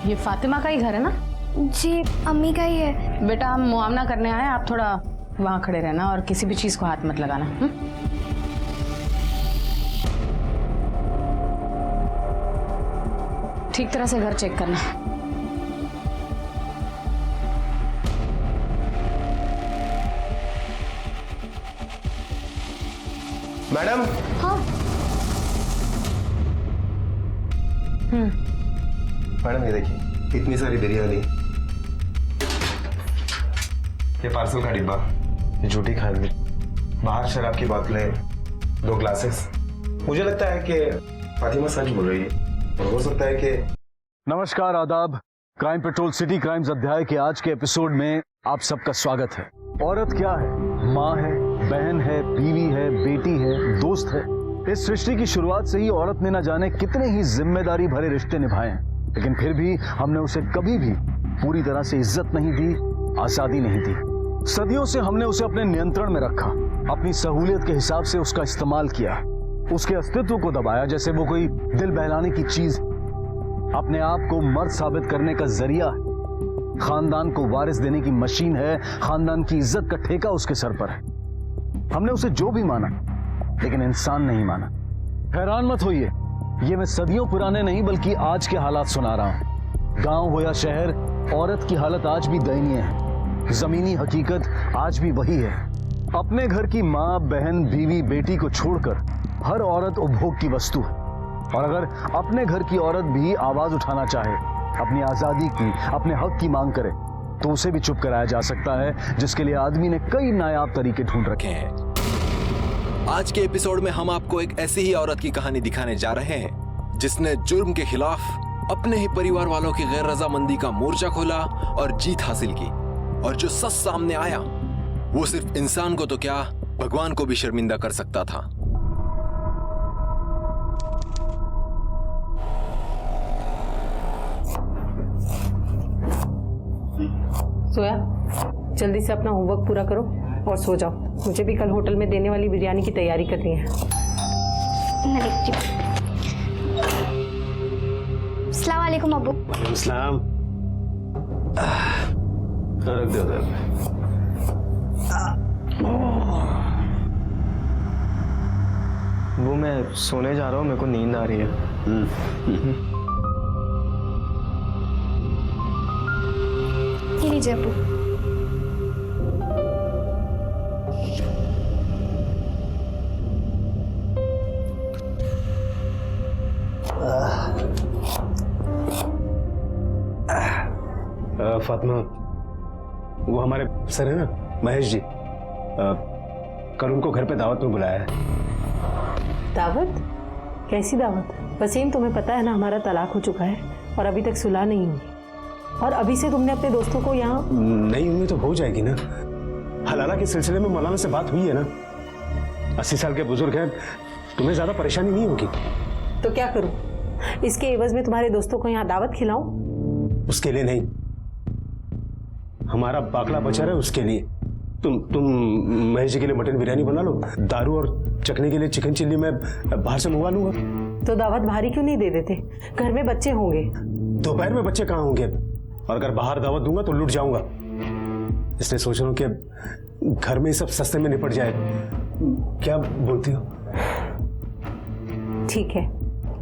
ये फातिमा का ही घर है ना? जी अम्मी का ही है। बेटा हम मुआवना करने आए, आप थोड़ा वहाँ खड़े रहना और किसी भी चीज को हाथ मत लगाना। ठीक तरह से घर चेक करना। मैडम। हाँ। मैडम ये देखिए, इतनी सारी बिरयानी, ये पार्सल का डिब्बा, ये झूठी खांडवी, बाहर शराब की बोतलें, 2 ग्लासेस। मुझे लगता है कि फातिमा सच बोल रही है और हो सकता है कि। नमस्कार, आदाब। क्राइम पेट्रोल सिटी क्राइम्स अध्याय के आज के एपिसोड में आप सबका स्वागत है। औरत क्या है? माँ है, बहन है, बीवी है, बेटी है, दोस्त है। इस सृष्टि की शुरुआत से ही औरत ने न जाने कितने ही जिम्मेदारी भरे रिश्ते निभाए हैं, लेकिन फिर भी हमने उसे कभी भी पूरी तरह से इज्जत नहीं दी, आजादी नहीं दी। सदियों से हमने उसे अपने नियंत्रण में रखा, अपनी सहूलियत के हिसाब से उसका इस्तेमाल किया, उसके अस्तित्व को दबाया जैसे वो कोई दिल बहलाने की चीज, अपने आप को मर्द साबित करने का जरिया है, खानदान को वारिस देने की मशीन है, खानदान की इज्जत का ठेका उसके सर पर है। हमने उसे जो भी माना, लेकिन इंसान नहीं माना। हैरान मत होइए, ये मैं सदियों पुराने नहीं बल्कि आज के हालात सुना रहा हूं। गांव हो या शहर, औरत की हालत आज भी दयनीय है। जमीनी हकीकत आज भी वही है। अपने घर की माँ, बहन, बीवी, बेटी को छोड़कर हर औरत उपभोग की वस्तु है। और अगर अपने घर की औरत भी आवाज उठाना चाहे, अपनी आजादी की, अपने हक की मांग करे, तो उसे भी चुप कराया जा सकता है, जिसके लिए आदमी ने कई नायाब तरीके ढूंढ रखे हैं। आज के एपिसोड में हम आपको एक ऐसी ही औरत की कहानी दिखाने जा रहे हैं जिसने जुर्म के खिलाफ अपने ही परिवार वालों की गैर रजामंदी का मोर्चा खोला और जीत हासिल की। और जो सच सामने आया वो सिर्फ इंसान को तो क्या, भगवान को भी शर्मिंदा कर सकता था। सोया, जल्दी से अपना होमवर्क पूरा करो और सो जाओ। मुझे भी कल होटल में देने वाली बिरयानी की तैयारी करनी है। अस्सलाम वालेकुम अब्बू। सलाम। रख दो उधर। वो मैं सोने जा रहा हूँ, मेरे को नींद आ रही है। ये लीजिए अब्बू। फातिमा, वो हमारे सर है ना, महेश जी, कल उनको घर पे दावत में बुलाया है। दावत? कैसी दावत? वसीम, तुम्हें पता है ना हमारा तलाक हो चुका है और अभी तक सुलह नहीं हुई। और अभी से तुमने अपने दोस्तों को यहाँ। नहीं हुई तो हो जाएगी ना। हलाला के सिलसिले में मौलाना से बात हुई है ना। 80 साल के बुजुर्ग हैं, तुम्हें ज्यादा परेशानी नहीं होगी। तो क्या करूं? इसके एवज में तुम्हारे दोस्तों को यहाँ दावत खिलाऊं? उसके लिए नहीं, हमारा बाकला बचा रहा है उसके लिए। तुम महेश जी के लिए मटन बिरयानी बना लो, दारू और चखने के लिए चिकन चिल्ली मैं बाहर से मंगवा लूंगा। तो दावत भारी क्यों नहीं दे देते? घर में बच्चे होंगे। दोपहर में बच्चे कहाँ होंगे? और अगर बाहर दावत दूंगा तो लुट जाऊंगा, इसलिए सोच रहा हूँ कि घर में ही सब सस्ते में निपट जाए। क्या बोलती हो? ठीक है,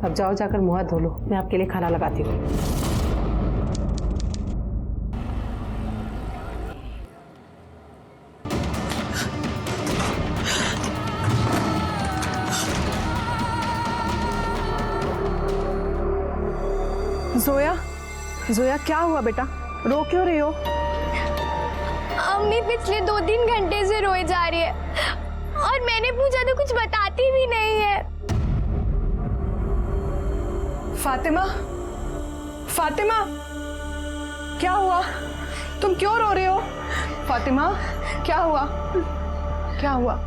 अब जाओ, जाकर मुंह हाथ धो लो, मैं आपके लिए खाना लगाती हूँ। जोया, जोया क्या हुआ बेटा? रो क्यों रही हो? अम्मी पिछले 2-3 घंटे से रोए जा रही है और मैंने पूछा तो कुछ बताती भी नहीं है। फातिमा, फातिमा, क्या हुआ? तुम क्यों रो रहे हो? फातिमा, क्या हुआ? क्या हुआ?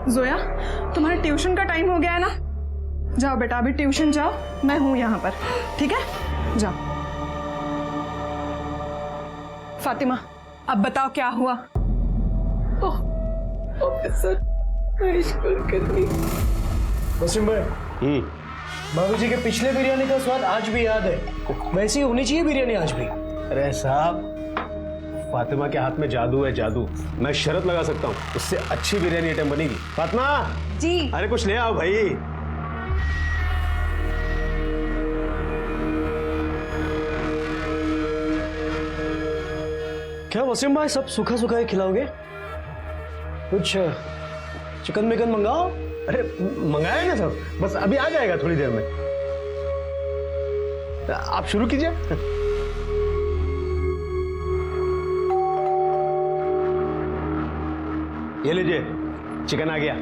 जोया, तुम्हारे ट्यूशन का टाइम हो गया है ना? जाओ बेटा, अभी ट्यूशन जाओ, मैं हूं यहाँ पर, ठीक है? जाओ। फातिमा, अब बताओ क्या हुआ? ऑफिसर, वसीम भाई, भाभी जी के पिछले बिरयानी का स्वाद आज भी याद है, वैसी होनी चाहिए बिरयानी आज भी। अरे साहब, फातिमा के हाथ में जादू है, जादू। मैं शर्त लगा सकता हूँ उससे अच्छी बिरयानी आइटम बनेगी। फातिमा जी। अरे कुछ ले आओ भाई। क्या वसीम भाई सब सूखा सूखा ही खिलाओगे? कुछ चिकन मिकन मंगाओ। अरे मंगाया ना सब, बस अभी आ जाएगा थोड़ी देर में। आप शुरू कीजिए। ये लीजिए, चिकन आ गया।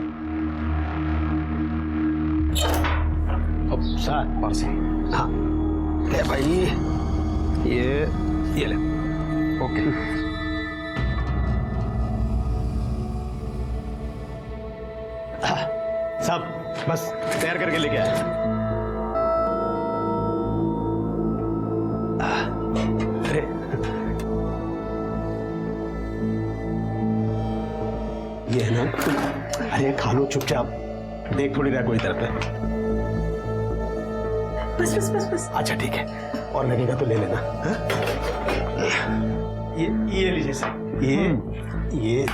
अब साथ पार्सल। हाँ ले भाई, ये ले। ओके। सब बस तैयार करके लेके आया। अरे ये है ना, अरे खा लो चुपचाप, देख थोड़ी रहा कोई तरफ है। बस बस बस बस। अच्छा ठीक है, और लगेगा तो ले लेना। हा? ये लीजिए सर, ये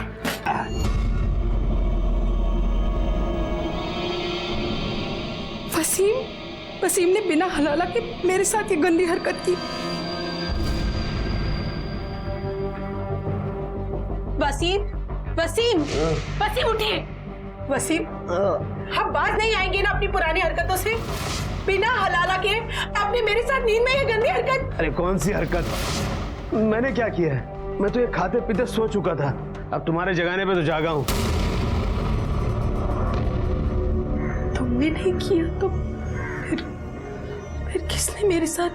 वसीम ने बिना हलाला के मेरे साथ ये गंदी हरकत की। वसीम उठिए। वसीम, हम बात नहीं आएंगे ना अपनी पुरानी हरकतों से? बिना हलाला के आपने मेरे साथ नींद में ये गंदी हरकत। अरे कौन सी हरकत? मैंने क्या किया है? मैं तो ये खाते पीते सो चुका था, अब तुम्हारे जगाने पे तो जागा हूं। तुमने नहीं किया तो फिर किसने मेरे साथ?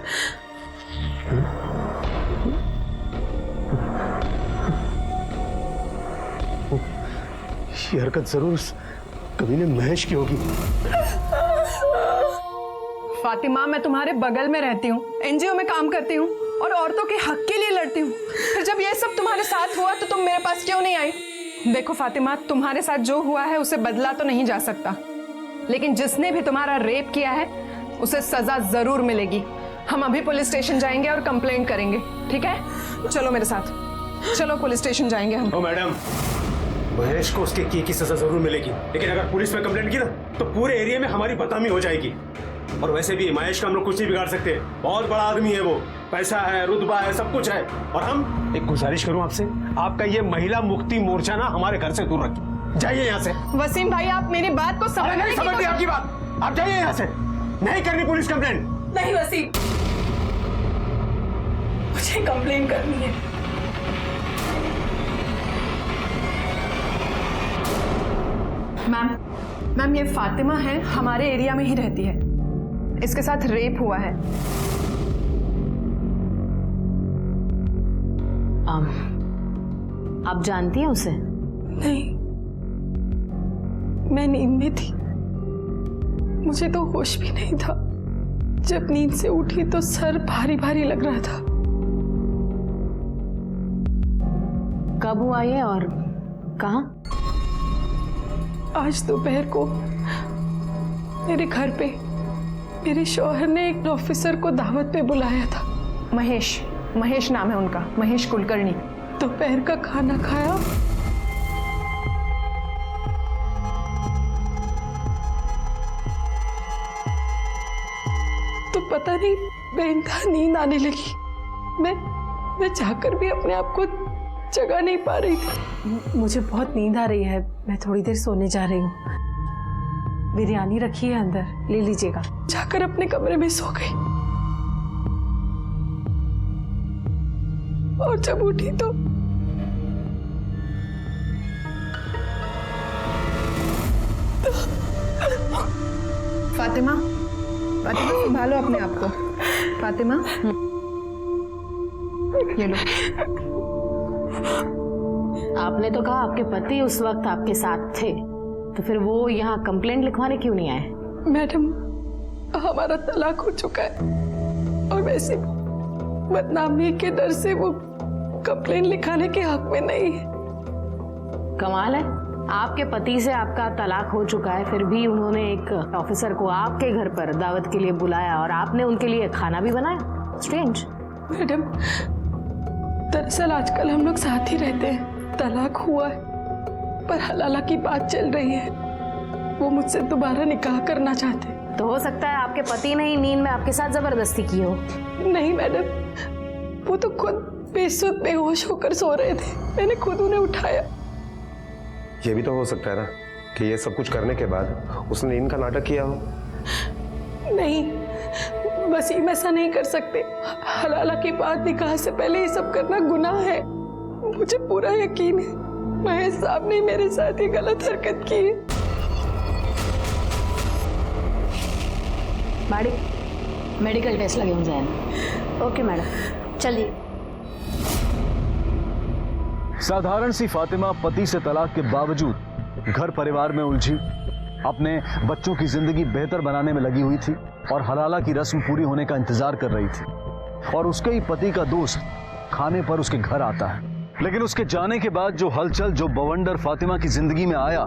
ये हरकत जरूर कभी ने महेश की होगी। फातिमा, मैं तुम्हारे बगल में रहती हूँ, एनजीओ में काम करती हूँ और औरतों के हक के लिए लड़ती हूँ। फिर जब ये सब तुम्हारे साथ हुआ तो तुम मेरे पास क्यों नहीं आई? देखो फातिमा, तुम्हारे साथ जो हुआ है उसे बदला तो नहीं जा सकता, लेकिन जिसने भी तुम्हारा रेप किया है उसे सजा जरूर मिलेगी। हम अभी पुलिस स्टेशन जाएंगे और कंप्लेंट करेंगे, ठीक है? चलो मेरे साथ, चलो पुलिस स्टेशन जाएंगे हम। ओ मैडम, महेश को उसके की सजा जरूर मिलेगी, लेकिन अगर पुलिस में कंप्लेंट की ना तो पूरे एरिया में हमारी बदनामी हो जाएगी। और वैसे भी महेश का हम लोग कुछ नहीं बिगाड़ सकते, बहुत बड़ा आदमी है वो, पैसा है, रुतबा है, सब कुछ है। और हम एक गुजारिश करूं आपसे, आपका ये महिला मुक्ति मोर्चा ना हमारे घर से दूर रखिए, जाइए यहाँ से। वसीम भाई, आप मेरी बात को समझ नहीं समझती आपकी बात, आप जाइए यहाँ से, नहीं करनी पुलिस कंप्लेंट। नहीं वसीम, मुझे कंप्लेन करनी है। मैम, ये फातिमा है, हमारे एरिया में ही रहती है, इसके साथ रेप हुआ है। आप जानती हैं उसे? नहीं, मैं नींद में थी, मुझे तो होश भी नहीं था। जब नींद से उठी तो सर भारी भारी लग रहा था। कब हुआ ये और कहाँ? आज दोपहर को मेरे घर पे मेरे शौहर ने एक ऑफिसर को दावत पे बुलाया था। महेश नाम है उनका, महेश कुलकर्णी। दोपहर का खाना खाया, तो पता नहीं बेंधा नींद आने लगी। मैं जाकर भी अपने आप को जगा नहीं पा रही थी। मुझे बहुत नींद आ रही है, मैं थोड़ी देर सोने जा रही हूँ। बिरयानी रखी है अंदर, ले लीजिएगा। जाकर अपने कमरे में सो गई और जब उठी तो फातिमा संभालो अपने आप को। फातिमा, ये लो। आपने तो कहा आपके पति उस वक्त आपके साथ थे, तो फिर वो यहाँ कंप्लेंट लिखवाने क्यों नहीं आए? मैडम, हमारा तलाक हो चुका है और वैसे बदनामी के डर से वो कंप्लेंट लिखाने के हक में नहीं है। कमाल है, आपके पति से आपका तलाक हो चुका है, फिर भी उन्होंने एक ऑफिसर को आपके घर पर दावत के लिए बुलाया और आपने उनके लिए खाना भी बनाया। स्ट्रेंज। मैडम, दरअसल आजकल हम लोग साथ ही रहते हैं। तलाक हुआ है पर हलाला की बात चल रही है। वो मुझसे दोबारा निकाह करना चाहते हैं। तो हो सकता है आपके पति ने ही नींद में आपके साथ जबरदस्ती की हो। नहीं मैडम, वो तो खुद बेसुध बेहोश होकर सो रहे थे, मैंने खुद उन्हें उठाया। ये भी तो हो सकता है ना कि ये सब कुछ करने के बाद उसने नींद का नाटक किया हो। नहीं, वसीम ऐसा नहीं कर सकते। हलाला की बात निकाह से पहले ये सब करना गुनाह है। मुझे पूरा यकीन है महेश साहब ने मेरे साथ ये गलत हरकत की है। माड़िक, मेडिकल टेस्ट लगे हों जैन। ओके मैडम, चलिए। साधारण सी फातिमा पति से तलाक के बावजूद घर परिवार में उलझी, अपने बच्चों की जिंदगी बेहतर बनाने में लगी हुई थी और हलाला की रस्म पूरी होने का इंतजार कर रही थी। और उसके ही पति का दोस्त खाने पर उसके घर आता है, लेकिन उसके जाने के बाद जो हलचल, जो बवंडर फातिमा की जिंदगी में आया,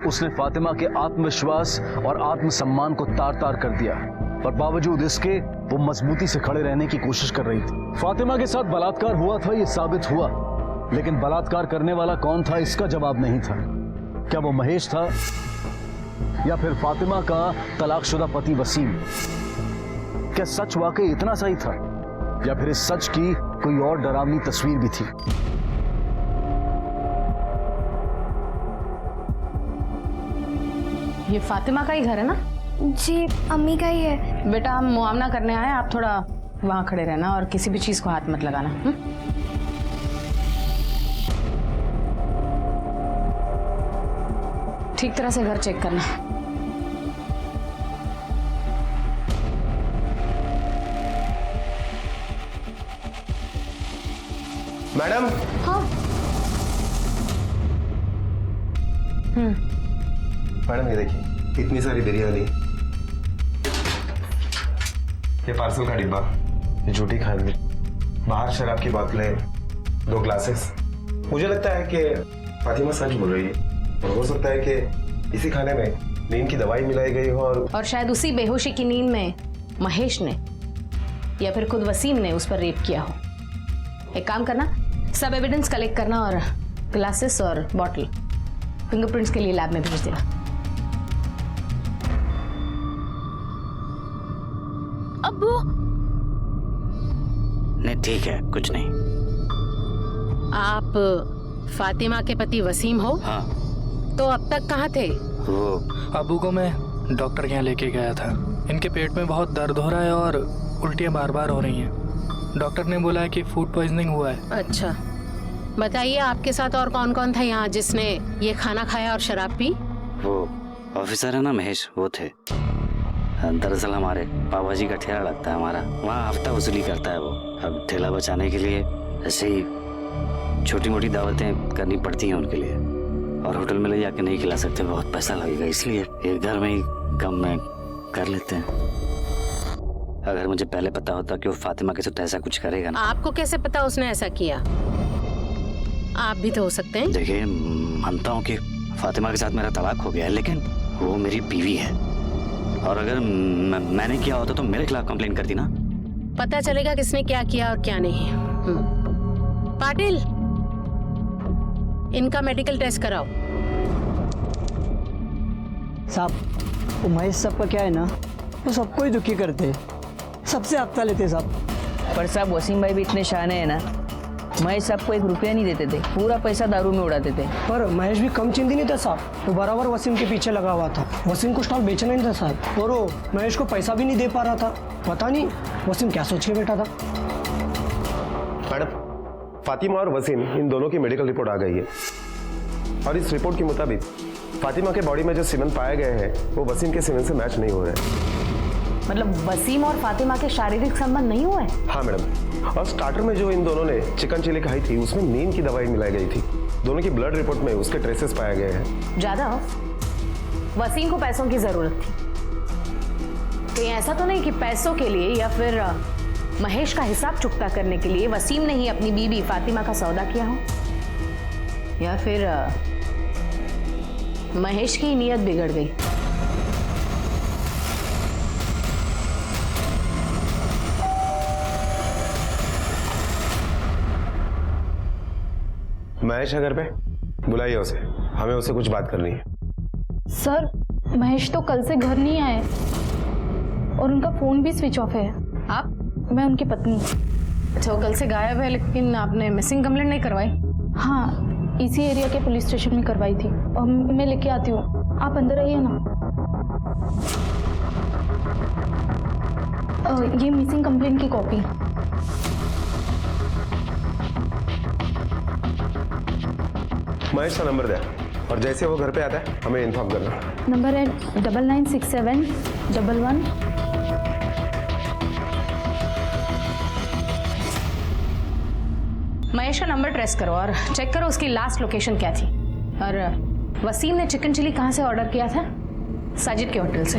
उसने फातिमा के आत्मविश्वास और आत्मसम्मान को तार तार कर दिया। पर बावजूद इसके वो मजबूती से खड़े रहने की कोशिश कर रही थी। फातिमा के साथ बलात्कार हुआ था, ये साबित हुआ, लेकिन बलात्कार करने वाला कौन था इसका जवाब नहीं था। क्या वो महेश था या फिर फातिमा का तलाकशुदा पति वसीम? क्या सच वाकई इतना सही था या फिर इस सच की कोई और डरावनी तस्वीर भी थी? ये फातिमा का ही घर है ना? जी अम्मी का ही है। बेटा, हम मुआवना करने आए, आप थोड़ा वहां खड़े रहना और किसी भी चीज को हाथ मत लगाना। ठीक तरह से घर चेक करना। मैडम। हाँ। मैडम ये देखिए, इतनी सारी बिरयानी, ये पार्सल का डिब्बा, ये झूठी खांडवी, बाहर शराब की बोतलें, 2 ग्लासेस। मुझे लगता है कि फातिमा सच बोल रही है और हो सकता है कि इसी खाने में नींद की दवाई मिलाई गई हो और शायद उसी बेहोशी की नींद में महेश ने या फिर खुद वसीम ने उस पर रेप किया हो। एक काम करना, सब एविडेंस कलेक्ट करना और ग्लासेस और बॉटल फिंगरप्रिंट्स के लिए लैब में भेज देना। अब्बू। नहीं ठीक है, कुछ नहीं। आप फातिमा के पति वसीम हो? हाँ। तो अब तक कहाँ थे? वो अबू को मैं डॉक्टर के यहाँ लेके गया था। इनके पेट में बहुत दर्द हो रहा है और उल्टियाँ बार बार हो रही हैं। डॉक्टर ने बोला है कि फूड पॉइजनिंग हुआ है। अच्छा, बताइए आपके साथ और कौन कौन था यहाँ जिसने ये खाना खाया और शराब पी? वो ऑफिसर है ना महेश, वो थे। दरअसल हमारे पापा जी का ठेला लगता है हमारा, वहाँ हफ्ता वसूली करता है वो। अब ठेला बचाने के लिए ऐसे ही छोटी मोटी दावतें करनी पड़ती हैं उनके लिए, और होटल में ले जाके नहीं खिला सकते, बहुत पैसा लगेगा, इसलिए एक घर में ही कम में कर लेते हैं। अगर मुझे पहले पता होता कि वो फातिमा के साथ ऐसा कुछ करेगा ना। आपको कैसे पता उसने ऐसा किया? आप भी तो हो सकते हैं। देखिए, मानता हूँ कि फातिमा के साथ मेरा तलाक हो गया है, लेकिन वो मेरी बीवी है, और अगर मैंने किया होता तो मेरे खिलाफ कंप्लेन करती ना। पता चलेगा किसने क्या किया और क्या नहीं। पाटिल, इनका मेडिकल टेस्ट कराओ। साहब, वो महेश साहब का क्या है ना, वो सबको ही दुखी करते हैं, सबसे हफ्ता लेते साहब। पर साहब वसीम भाई भी इतने शाने हैं ना, महेश साहब को 1 रुपया नहीं देते थे, पूरा पैसा दारू में उड़ाते थे। पर महेश भी कम चिंती नहीं था साहब, वो बराबर वसीम के पीछे लगा हुआ था। वसीम को स्टॉल बेचना नहीं था साहब, और वो महेश को पैसा भी नहीं दे पा रहा था। पता नहीं वसीम क्या सोच के बैठा था। मैडम, फातिमा और वसीम इन दोनों की मेडिकल रिपोर्ट आ गई है, और इस रिपोर्ट के मुताबिक फातिमा के बॉडी में जो सीमेन पाए गए हैं वो वसीम के सीमेन से मैच नहीं हो रहे। मतलब वसीम और फातिमा के शारीरिक संबंध नहीं हुए? हाँ मैडम, और स्टार्टर में जो इन दोनों ने चिकन चिली खाई थी उसमें नींद की दवाई मिलाई गई थी। दोनों की ब्लड रिपोर्ट में उसके ट्रेसेस पाए गए हैं। जादव, वसीम को पैसों की जरूरत थी, कहीं ऐसा तो नहीं कि पैसों के लिए या फिर महेश का हिसाब चुकता करने के लिए वसीम ने ही अपनी बीवी फातिमा का सौदा किया हो, या फिर महेश की नीयत बिगड़ गई। महेश है घर पे? बुलाइए उसे, हमें उससे कुछ बात करनी है। सर, महेश तो कल से घर नहीं आए और उनका फोन भी स्विच ऑफ है। आप? मैं उनकी पत्नी। अच्छा, वो कल से गायब है, लेकिन आपने मिसिंग कंप्लेंट नहीं करवाई? हाँ, इसी एरिया के पुलिस स्टेशन में करवाई थी और मैं लेके आती हूँ। आप अंदर आइए ना। ये मिसिंग कंप्लेंट की कॉपी। महेश का नंबर दे और जैसे वो घर पे आता है हमें इन्फॉर्म करना। नंबर है 996711। महेश का नंबर ट्रेस करो और चेक करो उसकी लास्ट लोकेशन क्या थी। और वसीम ने चिकन चिली कहाँ से ऑर्डर किया था? साजिद के होटल से।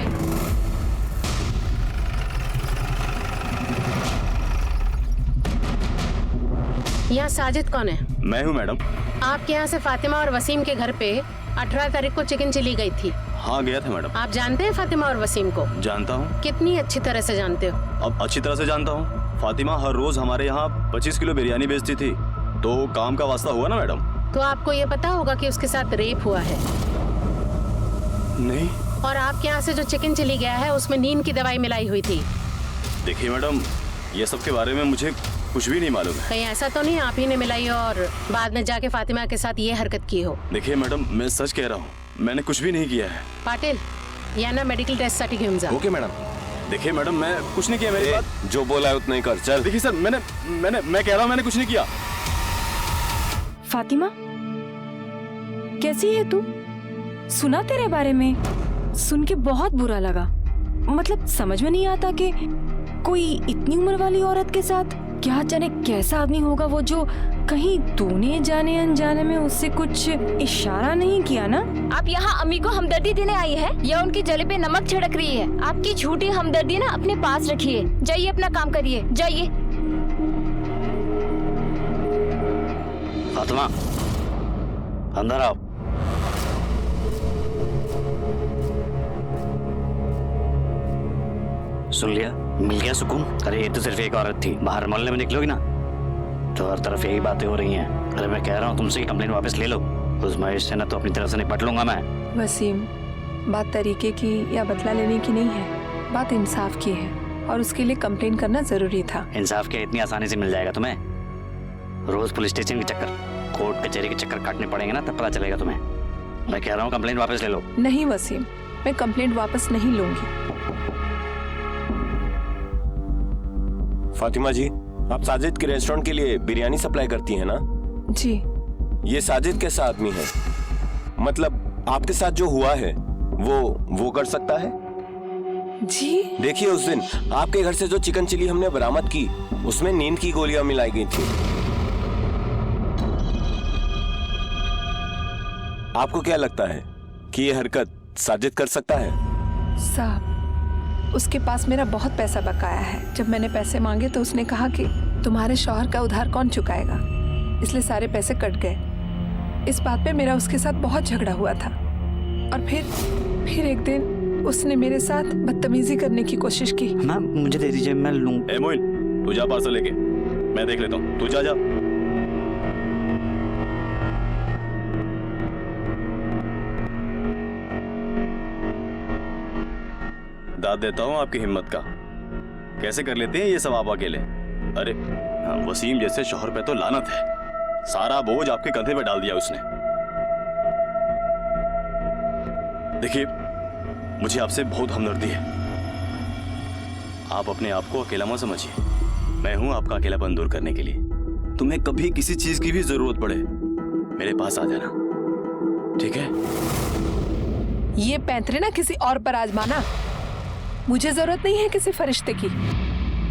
यहाँ साजिद कौन है? मैं हूँ मैडम। आपके यहाँ से फातिमा और वसीम के घर पे 18 तारीख को चिकन चिली गई थी। हाँ गया था मैडम। आप जानते हैं फातिमा और वसीम को? जानता हूँ। कितनी अच्छी तरह से जानते हो? अब अच्छी तरह से जानता हूँ। फातिमा हर रोज हमारे यहाँ 25 किलो बिरयानी बेचती थी, तो काम का वास्ता हुआ ना मैडम। तो आपको ये पता होगा कि उसके साथ रेप हुआ है? नहीं। और आपके यहाँ से जो चिकन चिली गया है उसमें नींद की दवाई मिलाई हुई थी। देखिए मैडम, ये सब के बारे में मुझे कुछ भी नहीं मालूम है। कहीं ऐसा तो नहीं आप ही ने मिलाई और बाद में जाके फातिमा के साथ ये हरकत की हो? देखिए मैडम, मैं सच कह रहा हूँ, मैंने कुछ भी नहीं किया है। पाटिल, या ना मेडिकल टेस्ट साठी घेऊन जा। Okay madam. देखिए मैडम, मैं कुछ नहीं किया। मेरी बात जो बोला है उतना ही कर, चल। देखिए सर, मैं कह रहा हूँ मैंने कुछ नहीं किया। फातिमा, कैसी है तू? सुना तेरे बारे में, सुन के बहुत बुरा लगा। मतलब समझ में नहीं आता कि कोई इतनी उम्र वाली औरत के साथ क्या जाने कैसा आदमी होगा वो, जो कहीं तूने जाने अनजाने में उससे कुछ इशारा नहीं किया ना? आप यहाँ अम्मी को हमदर्दी देने आई है या उनकी जले पे नमक छिड़क रही है? आपकी झूठी हमदर्दी ना अपने पास रखिए। जाइए अपना काम करिए, जाइए। फातिमा, अंदर आओ। सुन लिया? मिल गया सुकून? अरे ये तो सिर्फ एक औरत थी। बाहर मोहल्ले में निकलोगी ना तो हर तरफ यही बातें हो रही हैं। अरे मैं कह रहा हूँ तुमसे कि कंप्लेंट वापस ले लो। उस महेश से ना तो अपनी तरफ से निपट लूंगा मैं। वसीम, बात तरीके की या बदला लेने की नहीं है, बात इंसाफ की है और उसके लिए कंप्लेंट करना जरूरी था। इंसाफ क्या इतनी आसानी से मिल जाएगा तुम्हें? रोज पुलिस स्टेशन के चक्कर, कोर्ट कचहरी के चक्कर काटने पड़ेंगे ना, तब पता चलेगा तुम्हें। मैं कह रहा हूँ कंप्लेंट वापस ले लो। नहीं वसीम, मैं कंप्लेंट वापस नहीं लूंगी। फातिमा जी, आप साजिद के रेस्टोरेंट के लिए बिरयानी सप्लाई करती हैं ना? जी। ये साजिद कैसा आदमी है? मतलब आपके साथ जो हुआ है वो कर सकता है? जी। देखिए, उस दिन आपके घर से जो चिकन चिली हमने बरामद की उसमें नींद की गोलियां मिलाई गई थी। आपको क्या लगता है कि ये हरकत साजिद कर सकता है? साहब, उसके पास मेरा बहुत पैसा बकाया है। जब मैंने पैसे मांगे तो उसने कहा कि तुम्हारे शौहर का उधार कौन चुकाएगा, इसलिए सारे पैसे कट गए। इस बात पे मेरा उसके साथ बहुत झगड़ा हुआ था और फिर एक दिन उसने मेरे साथ बदतमीजी करने की कोशिश की। मैम मुझे दे दीजिए, मैं लूं। ए मोइन, तू जा पार्सल लेके, मैं देख लेता हूँ। तू जा। दाद देता हूँ आपकी हिम्मत का। कैसे कर लेते हैं ये सब आप अकेले? अरे वसीम जैसे शौहर पे तो लानत है, सारा बोझ आपके कंधे पे डाल दिया उसने। देखिए, मुझे आपसे बहुत हमदर्दी है। आप अपने आप को अकेला मत समझिए। मैं हूं आपका अकेलापन दूर करने के लिए। तुम्हें कभी किसी चीज की भी जरूरत पड़े मेरे पास आ जाना, ठीक है? ये पैंतरे ना किसी और पर आजमाना। मुझे जरूरत नहीं है किसी फरिश्ते की।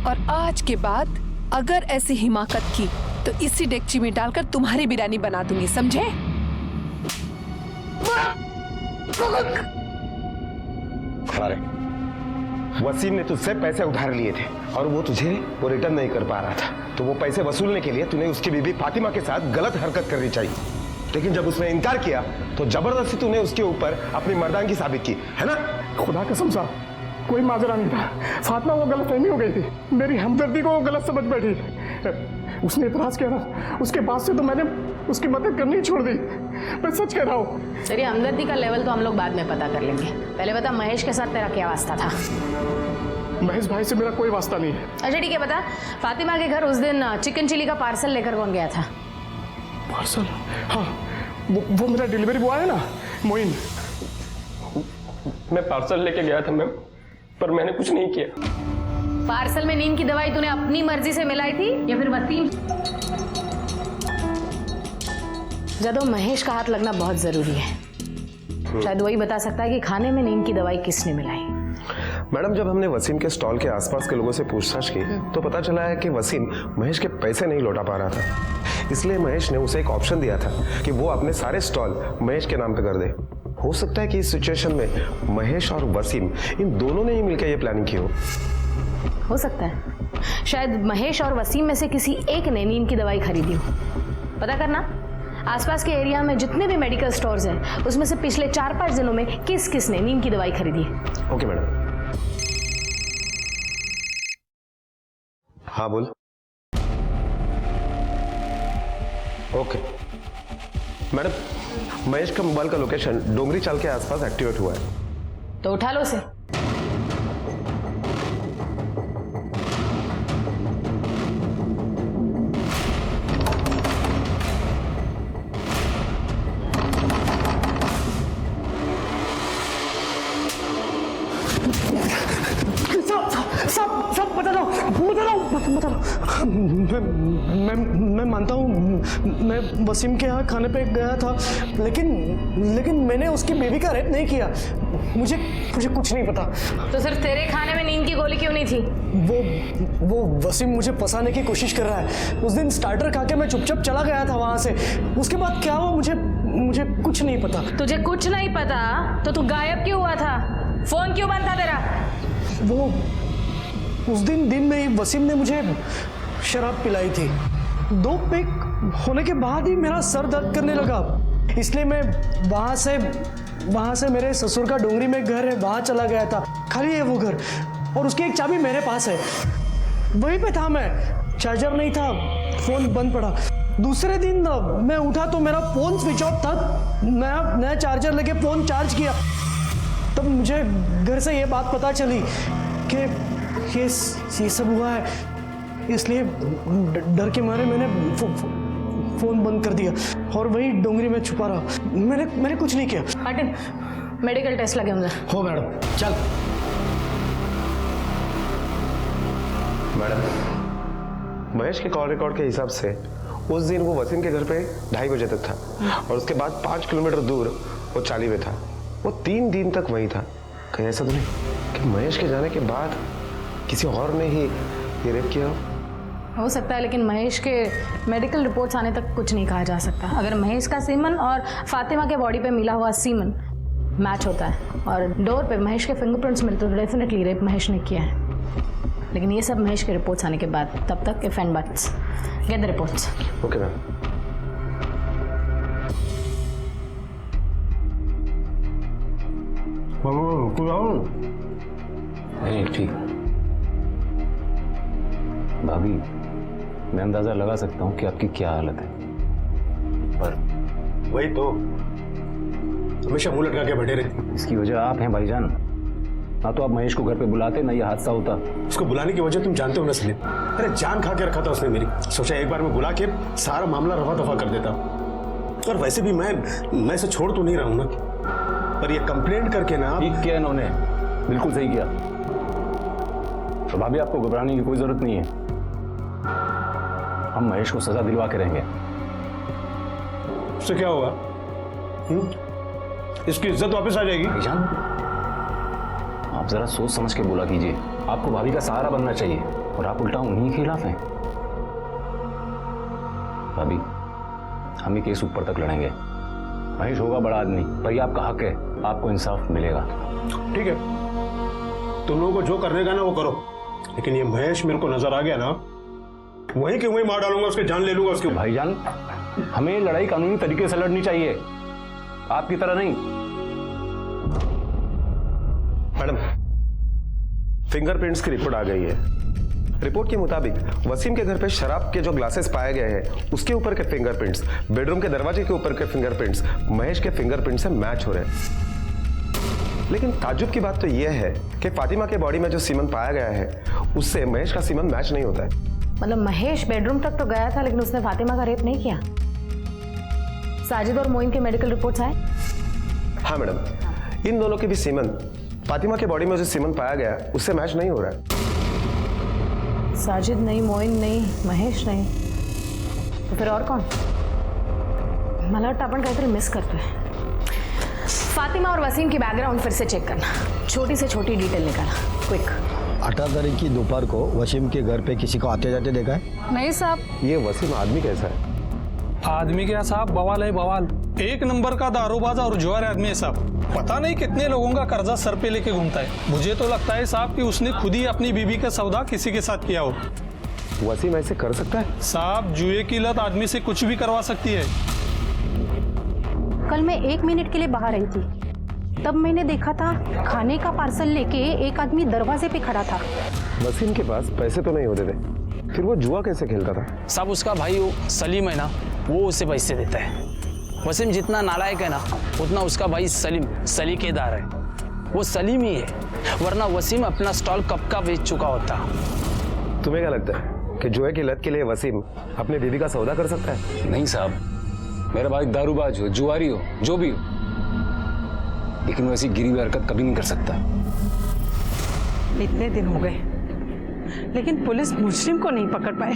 और आज के बाद अगर ऐसी हिमाकत की तो इसी डेगची में डालकर तुम्हारी बिरयानी बना दूंगी, समझे? अरे वसीम ने तुझसे पैसे उधार लिए थे और वो तुझे वो रिटर्न नहीं कर पा रहा था, तो वो पैसे वसूलने के लिए तूने उसकी बीबी फातिमा के साथ गलत हरकत करनी चाहिए। लेकिन जब उसने इनकार किया तो जबरदस्ती तूने उसके ऊपर अपनी मर्दानगी साबित की, है ना? खुदा कसम साहब कोई माजरा नहीं था। फातिमा वो गलतफहमी हो गई थी, मेरी हमदर्दी को वो गलत समझ बैठी। उसने इतराज किया ना, उसके बाद से तो मैंने उसकी मदद करनी ही छोड़ दी। मैं सच कह रहा हूँ। तेरी हमदर्दी का लेवल तो हम लोग बाद में पता कर लेंगे, पहले बता महेश के साथ तेरा क्या वास्ता था? महेश भाई से मेरा कोई वास्ता नहीं है। अच्छा ठीक है, बता फातिमा के घर उस दिन चिकन चिली का पार्सल लेकर कौन गया था? पार्सल? हाँ, वो मेरा डिलीवरी बॉय है ना, मोइन। मैं पार्सल लेके गया था मैम, पर मैंने कुछ नहीं किया। पार्सल में नींद की दवाई तूने अपनी मर्जी से मिलाई थी या फिर वसीम? जदों महेश का हाथ लगना बहुत जरूरी है, शायद वही बता सकता है कि खाने में नींद की दवाई किसने मिलाई। मैडम, जब हमने वसीम के स्टॉल के आसपास के लोगों से पूछताछ की तो पता चला है कि वसीम महेश के पैसे नहीं लौटा पा रहा था, इसलिए महेश ने उसे एक ऑप्शन दिया था कि वो अपने सारे स्टॉल महेश के नाम पे कर दे। हो सकता है कि इस सिचुएशन में महेश और वसीम इन दोनों ने ही मिलकर ये प्लानिंग की हो सकता है शायद महेश और वसीम में से किसी एक ने नींद की दवाई खरीदी हो। पता करना आसपास के एरिया में जितने भी मेडिकल स्टोर्स हैं उसमें से पिछले 4-5 दिनों में किस किस ने नींद की दवाई खरीदी है। Okay madam. हाँ बोल। ओके मैडम, महेश का मोबाइल का लोकेशन डोंगरी चाल के आसपास एक्टिवेट हुआ है, तो उठा लो उसे। सब बता दो। मैं मानता हूँ मैं वसीम के यहाँ खाने पे गया था, लेकिन मैंने उसकी बेबी का रेप नहीं किया। मुझे कुछ नहीं पता। तो सिर्फ तेरे खाने में नींद की गोली क्यों नहीं थी? वो वसीम मुझे फंसाने की कोशिश कर रहा है। उस दिन स्टार्टर खा के मैं चुपचाप चला गया था वहां से। उसके बाद क्या हुआ मुझे कुछ नहीं पता। तुझे कुछ नहीं पता तो तू गायब क्यों हुआ था? फोन क्यों बंद था तेरा? वो उस दिन में ही वसीम ने मुझे शराब पिलाई थी। 2 पेग होने के बाद ही मेरा सर दर्द करने लगा, इसलिए मैं वहां से मेरे ससुर का डोंगरी में घर है वहां चला गया था। खाली है वो घर और उसकी एक चाबी मेरे पास है, वहीं पे था मैं। चार्जर नहीं था, फोन बंद पड़ा। दूसरे दिन मैं उठा तो मेरा फोन स्विच ऑफ था। नया चार्जर लेके फोन चार्ज किया, तब मुझे घर से ये बात पता चली कि ये सब हुआ है, इसलिए डर के मारे मैंने फोन बंद कर दिया और वही डोंगरी में छुपा रहा। मैंने कुछ नहीं किया। मार्टिन, मेडिकल टेस्ट लगे होंगे। हो मैडम, चल। मैडम, महेश के कॉल रिकॉर्ड के हिसाब से उस दिन वो वसीम के घर पे 2:30 बजे तक था और उसके बाद 5 किलोमीटर दूर वो चाली में था। वो 3 दिन तक वहीं था। कहीं ऐसा तो नहीं कि महेश के जाने के बाद किसी और ने ही ये रेप किया हो सकता है, लेकिन महेश के मेडिकल रिपोर्ट्स आने तक कुछ नहीं कहा जा सकता। अगर महेश का सीमन और फातिमा के बॉडी पे मिला हुआ सीमन मैच होता है और डोर पे महेश के फिंगरप्रिंट्स मिलते तो डेफिनेटली रेप महेश ने किया है। लेकिन ये सब महेश के रिपोर्ट्स आने के बाद, तब तक if and buts, get the reports. Okay ma'am. नहीं ठीक भाभी, मैं अंदाजा लगा सकता हूँ कि आपकी क्या हालत है, पर वही तो हमेशा मुंह लटका के बैठे रहे। इसकी वजह आप हैं भाईजान। ना तो आप महेश को घर पे बुलाते, ना ये हादसा होता। उसको बुलाने की वजह तुम जानते हो ना सलीम। अरे जान खा के रखा था उसने मेरी। सोचा एक बार में बुला के सारा मामला रफा दफा कर देता। और वैसे भी मैं इसे छोड़ तो नहीं रहा हूं ना, पर ये कंप्लेंट करके ना। ठीक किया इन्होंने, बिल्कुल सही किया। तो भाभी आपको घबराने की कोई जरूरत नहीं है, हम महेश को सजा दिलवा के रहेंगे। उससे क्या होगा? इसकी इज्जत वापस आ जाएगी। भाईजान, आप जरा सोच समझ के बोला कीजिए। आपको भाभी का सहारा बनना चाहिए और आप उल्टा उन्हीं के खिलाफ हैं। भाभी, हम ही केस ऊपर तक लड़ेंगे। महेश होगा बड़ा आदमी, पर ये आपका हक है, आपको इंसाफ मिलेगा। ठीक है, तुम लोगों को जो करने का ना वो करो, लेकिन ये महेश मेरे को नजर आ गया ना, वहीं के वहीं मार डालूंगा, उसके जान ले लूंगा उसके। भाईजान, हमें लड़ाई कानूनी तरीके से लड़नी चाहिए, आपकी तरह नहीं। मैडम, फिंगरप्रिंट्स की रिपोर्ट आ गई है। रिपोर्ट के मुताबिक वसीम के घर पे शराब के जो ग्लासेस पाए गए हैं उसके ऊपर के फिंगरप्रिंट्स, बेडरूम के दरवाजे के ऊपर के फिंगरप्रिंट्स महेश के फिंगरप्रिंट से मैच हो रहे हैं। लेकिन ताज्जुब की बात तो यह है कि फातिमा के बॉडी में जो सीमन पाया गया है उससे महेश का सीमन मैच नहीं होता है। मतलब महेश बेडरूम तक तो गया था लेकिन उसने फातिमा का रेप नहीं किया। साजिद और मोइन के मेडिकल रिपोर्ट्स आए? हाँ मैडम, इन दोनों के भी सीमन फातिमा के बॉडी में जो सीमन पाया गया उससे मैच नहीं हो रहा है। साजिद नहीं, मोइन नहीं, महेश नहीं, तो फिर और कौन? मला वाटतं आपण काहीतरी मिस करतोय। फातिमा और वसीम की बैकग्राउंड फिर से चेक करना, छोटी से छोटी डिटेल निकालना, क्विक। 18 तारीख की दोपहर को वसीम के घर पे किसी को आते जाते देखा है? नहीं साहब। ये वसीम आदमी कैसा है? आदमी क्या साहब, बवाल है बवाल। एक नंबर का दारूबाज और जुआर आदमी है साहब। पता नहीं कितने लोगों का कर्जा सर पे लेके घूमता है। मुझे तो लगता है साहब कि उसने खुद ही अपनी बीबी का सौदा किसी के साथ किया हो। वसीम ऐसे कर सकता है? साहब, जुए की लत आदमी से कुछ भी करवा सकती है। कल मैं 1 मिनट के लिए बाहर आई थी, तब मैंने देखा था खाने का पार्सल लेके एक आदमी दरवाजे पे खड़ा था। वसीम के पास पैसे तो नहीं होते थे, फिर वो जुआ कैसे खेलता था? साहब, उसका भाई सलीम है ना, वो उसे पैसे देता है। वसीम जितना नालायक है ना उतना उसका भाई सलीम सलीकेदार है। वो सलीम ही है, वरना वसीम अपना स्टॉल कब का बेच चुका होता। तुम्हें क्या लगता है कि जुए की लत के लिए वसीम अपने बीबी का सौदा कर सकता है? नहीं साहब, मेरा भाई दारूबाज हो, जुआरी हो, जो भी हो, लेकिन वो ऐसी गिरी हुई हरकत कभी नहीं कर सकता। इतने दिन हो गए लेकिन पुलिस मुजरिम को नहीं पकड़ पाए।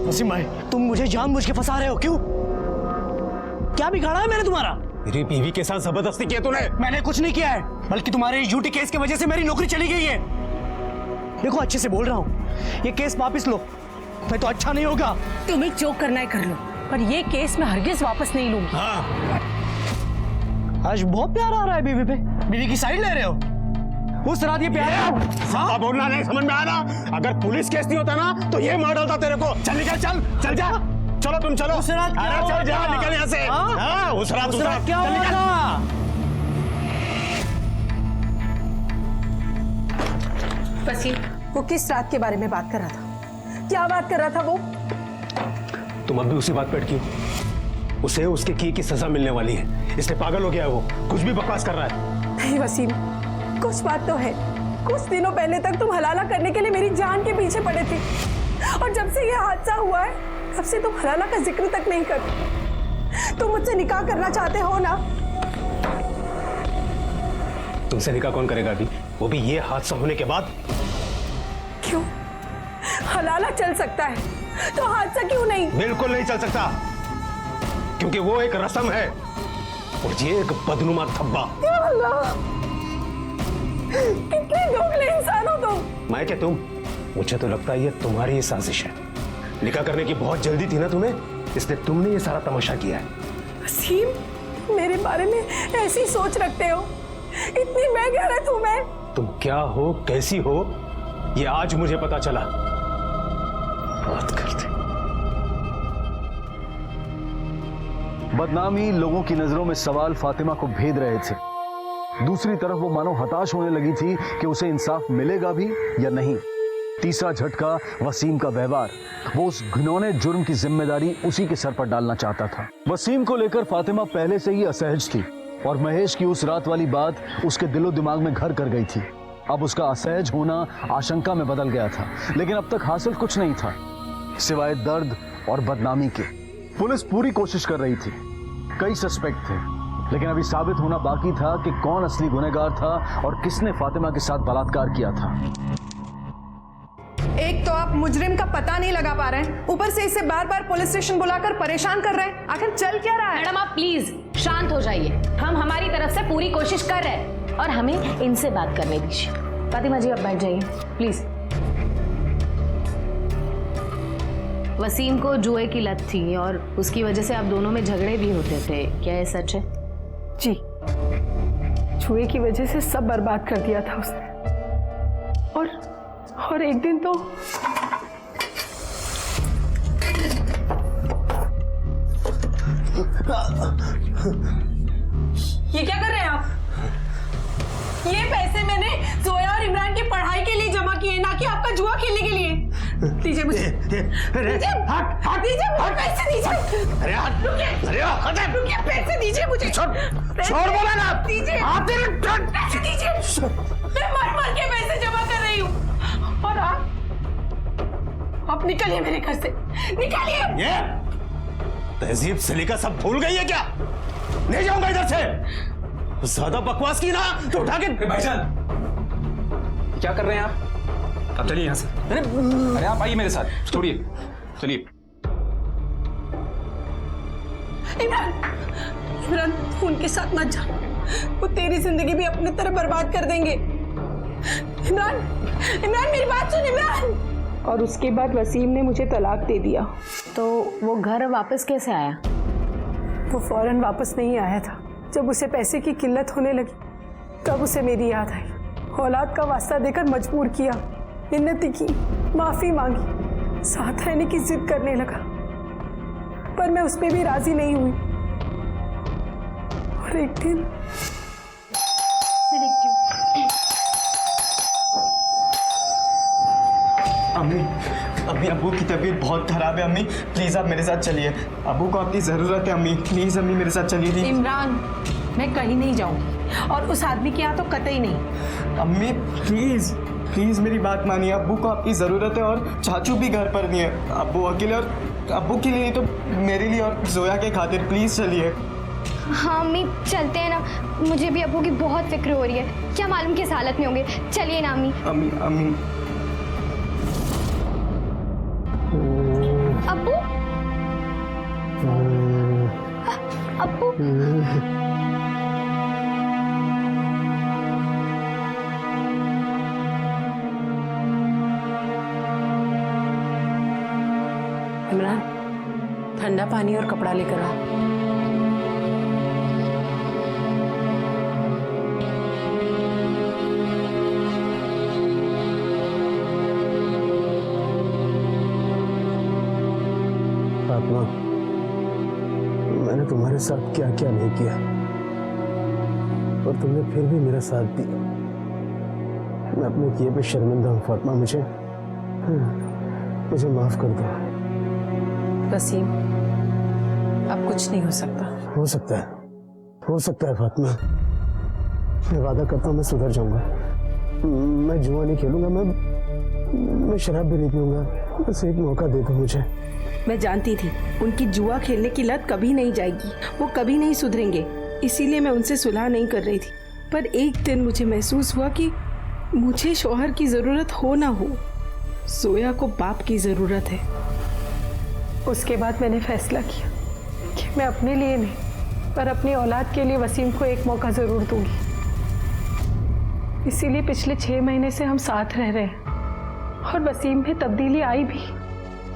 वसीम भाई, तुम मुझे जानबूझ के फंसा रहे हो, क्यों? क्या बिगाड़ा है मैंने तुम्हारा? मेरी बीवी के साथ जबरदस्ती किया तूने? मैंने कुछ नहीं किया है, बल्कि तुम्हारे इस झूठी केस की वजह से मेरी नौकरी चली गई है। देखो, अच्छे से बोल रहा हूँ, ये केस वापस लो, मैं तो अच्छा नहीं होगा। तुम्हें जो करना है कर लो, पर ये केस मैं हरगिज वापस नहीं लूंगी। हाँ। आज बहुत प्यार आ रहा है बीवी पे, बीवी की साइड ले रहे हो। उस रात ये प्यार हाँ? बोलना नहीं समझ में आ रहा। अगर पुलिस केस नहीं होता ना तो ये मार डालता तेरे को। चल निकल, चल जा, चलो तुम चलो। उस रात क्या चल जा, होगा? निकल यहाँ से। हाँ, उस रात क्या चल निकल। होगा? वसीम, वो किस रात के बारे में बात कर रहा था? क्या बात कर रहा था वो? तुम अब भी उसी बात पे अटकी हो। उसे उसके किए की सजा मिलने वाली है, इसलिए पागल हो गया है वो, कुछ भी बकवास कर रहा है। नहीं वसीम, कुछ बात तो है। कुछ दिनों पहले तक तुम हलाला करने के लिए मेरी जान के पीछे पड़े थे, और जब से यह हादसा हुआ है तब से तुम हलाला का जिक्र तक नहीं करते। तुम मुझसे निकाह करना चाहते हो ना? तुमसे निकाह कौन करेगा अभी, वो भी ये हादसा होने के बाद? क्यों? हलाला चल सकता है तो हादसा क्यों नहीं? बिल्कुल नहीं चल सकता, क्योंकि वो एक रस्म है और ये एक बदनुमा धब्बा। या अल्लाह, कितने दोगले इंसान हो तुम। मैं क्या तुम? मुझे तो लगता है ये तुम्हारी ही साजिश है। निकाह करने की बहुत जल्दी थी ना तुम्हें, इसलिए तुमने ये सारा तमाशा किया है। वसीम, तुम मेरे बारे में ऐसी सोच रखते हो? इतनी मैं गलत हूं मैं? तुम क्या हो, कैसी हो, ये आज मुझे पता चला। बात करते। बदनामी लोगों की नजरों में सवाल फातिमा को भेद रहे थे। दूसरी तरफ वो मानो हताश होने लगी थी कि उसे इंसाफ मिलेगा भी या नहीं। तीसरा झटका वसीम का व्यवहार, वो उस घिनौने जुर्म की जिम्मेदारी उसी के सर पर डालना चाहता था। वसीम को लेकर फातिमा पहले से ही असहज थी और महेश की उस रात वाली बात उसके दिलो दिमाग में घर कर गई थी। अब उसका असहज होना आशंका में बदल गया था, लेकिन अब तक हासिल कुछ नहीं था सिवाय दर्द और बदनामी के। पुलिस पूरी कोशिश कर रही थी, कई सस्पेक्ट थे, लेकिन अभी साबित होना बाकी था कि कौन असली गुनहगार था और किसने फातिमा के साथ बलात्कार किया था। एक तो आप मुजरिम का पता नहीं लगा पा रहे हैं, ऊपर से इसे बार बार पुलिस स्टेशन बुलाकर परेशान कर रहे हैं। आखिर चल क्या रहा है? मैडम, आप प्लीज शांत हो जाइए। हम हमारी तरफ से पूरी कोशिश कर रहे हैं और हमें इनसे बात करने दीजिए। फातिमा जी, आप बैठ जाइए प्लीज। वसीम को जुए की लत थी और उसकी वजह से आप दोनों में झगड़े भी होते थे, क्या ये सच है? जी, जुए की वजह से सब बर्बाद कर दिया था उसने। और एक दिन तो ये क्या कर रहे हैं आप? ये पैसे मैंने जोया और इमरान की पढ़ाई के लिए जमा किए, ना कि आपका जुआ खेलने के लिए। दीजिए मुझे, दीजिए मुझे पैसे दीजिए। अरे हट, अरे हट, रुकिए, पैसे दीजिए मुझे। छोड़ बोला ना। दीजिए पैसे दीजिए। मैं मर के पैसे जमा कर रही हूँ। और आप निकलिए मेरे घर से, निकलिए। ये तहजीब सलीका सब भूल गई है क्या? नहीं जाऊंगा इधर से। ज्यादा बकवास की ना तो उठा के। भाईजान क्या कर रहे हैं आप? अब चलिए यहाँ से। अरे आप आइए मेरे साथ, छोड़िए, चलिए। इमरान तू उनके साथ मत जा, वो तेरी जिंदगी भी अपनी तरह बर्बाद कर देंगे। इमरान मेरी बात सुन इमरान। और उसके बाद वसीम ने मुझे तलाक दे दिया। तो वो घर वापस कैसे आया? वो फौरन वापस नहीं आया था। जब उसे पैसे की किल्लत होने लगी तब उसे मेरी याद आई। औलाद का वास्ता देकर मजबूर किया, मिन्नती की, माफी मांगी, साथ रहने की जिद करने लगा, पर मैं उस पर भी राजी नहीं हुई। और एक दिन अम्मी अब्बू की तबीयत बहुत खराब है। अम्मी प्लीज आप मेरे साथ चलिए, अब्बू को आपकी जरूरत है। अम्मी प्लीज, अम्मी मेरे साथ चलिए। इमरान मैं कहीं नहीं जाऊंगी और उस आदमी के यहाँ तो कतई नहीं। अम्मी प्लीज प्लीज मेरी बात मानिए, अब्बू को आपकी जरूरत है और चाचू भी घर पर नहीं है। अब्बू अकेले, और अब्बू के लिए नहीं तो मेरे लिए और जोया के खातिर प्लीज चलिए। हाँ अम्मी चलते हैं ना, मुझे भी अब्बू की बहुत फिक्र हो रही है, क्या मालूम किस हालत में होंगे। चलिए ना अम्मी। अम्मी अब्बू अब्बू इमरान ठंडा पानी और कपड़ा लेकर आ। फातिमा, मैंने तुम्हारे साथ क्या क्या नहीं किया और तुमने फिर भी मेरा साथ दिया। मैं अपने किए पे शर्मिंदा हूँ फातिमा, मुझे माफ कर दो। वसीम अब कुछ नहीं हो सकता। हो सकता है फातिमा। मैं वादा करता हूँ मैं सुधर जाऊंगा। मैं जुआ नहीं खेलूंगा, मैं शराब भी नहीं पीऊंगा। बस एक मौका दे दो मुझे। मैं जानती थी उनकी जुआ खेलने की लत कभी नहीं जाएगी, वो कभी नहीं सुधरेंगे, इसीलिए मैं उनसे सुलह नहीं कर रही थी। पर एक दिन मुझे महसूस हुआ कि मुझे शौहर की जरूरत हो ना हो, जोया को बाप की जरूरत है। उसके बाद मैंने फैसला किया कि मैं अपने लिए नहीं पर अपनी औलाद के लिए वसीम को एक मौका जरूर दूंगी। इसीलिए पिछले 6 महीने से हम साथ रह रहे हैं और वसीम में तब्दीली आई भी।